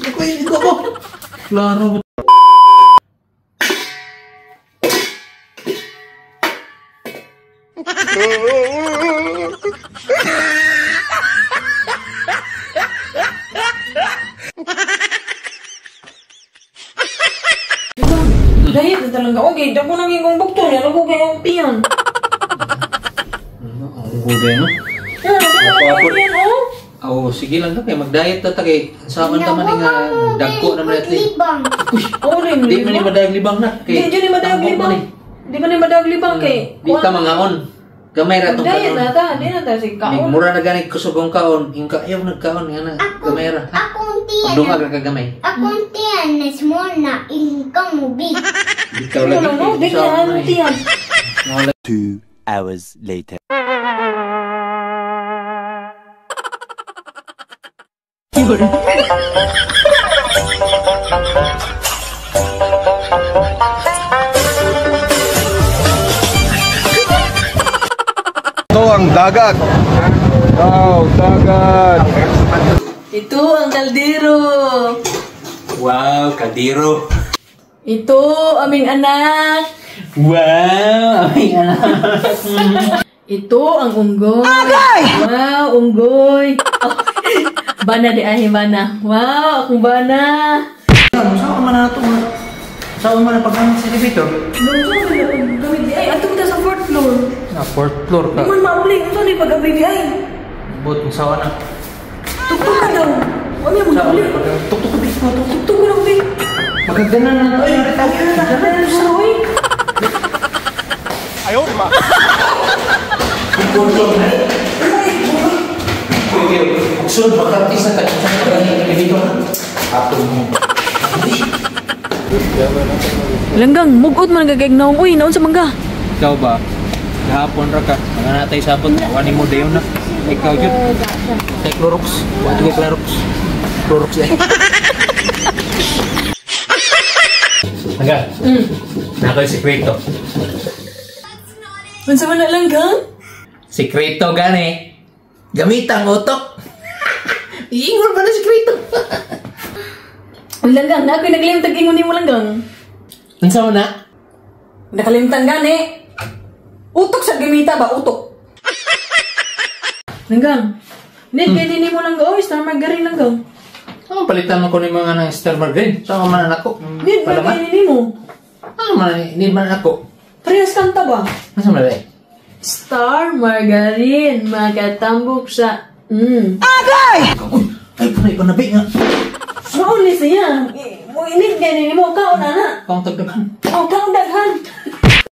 Ikaw ko. Klaro. Dahil na talaga. Okay, ako naging kong bukto niya. Ako kayong piyan. Ang gugay no? Oh, sige lang na kayo. Mag-diet na tagay. Sa akin naman nga dagko naman natin. Di man yung madayag libang na. Di ni madayag libang. Di man yung madayag libang kay. Di ka mangaon. Gamay ra tong Diet kaon. na ta. Di na ta si kaon. Mura na ganit kusugong kaon. Yung ayaw nagkaon nga na. Gamay ra. Akong tiyan. Pagdungag ka kagamay. Akong tiyan na small na income mo big. Ikaw lagi. Di na ano tiyan. 2 hours later. Ito ang dagat. Wow, dagat. Ito ang kaldero. Wow, kadiro. Ito aming anak. Wow, aming anak. Ito ang unggoy. Wow, unggoy. Oh, bana di ahi bana. Wow, akong bana. Saan man na ito? Saan man na pagkakas sa elevator? Gamit di ay. Ato kita sa 4th floor. Na 4th floor ka. Di man mauli. Ito ni pag-abay di ay. But, sawa na. Tuktok ka daw. Ano yung Sawa mauli? na. Tuktok ka bis mo. Tuktok ko lang di. Magagana na ito. Ay, tayo na. Ano sa uy? Ayaw, di ba? Sunod, makartis na tayo sa elevator. Ato mo. Langgang, mugot man gagagnaw. Uy, naon sa mangga. Ikaw ba? Gahapon ra ka. Mga natay sabot. Wani mo dayon na. Ikaw yun. Tay Clorox. Wato kay Clorox. Clorox yan. Hanggang. Nakoy sikreto. Unsa man na langgang? Sikreto gani. Gamitang utok. Iingol ba na sikreto? Langgang, na ako'y naglimtag ingon ni mo langgang. Unsa man na? Nakalimtang gani. Utok sa gamita ba? Utok. Langgang. Need kay din mo langgang. Oh, Star Margarine langgang. Ano palitan mo ko ni mga ng Star Margarine? Saan man ako? Need man kay din mo. Ano man? Need man ako? Parehas kanta ba? Ano man rin? Star Margarine. Makatambok sa... Ay, punay ko nabi nga. Mauli siya. Mo init kay din mo. Kaon na na. Pang tagdagan. Oh, kaon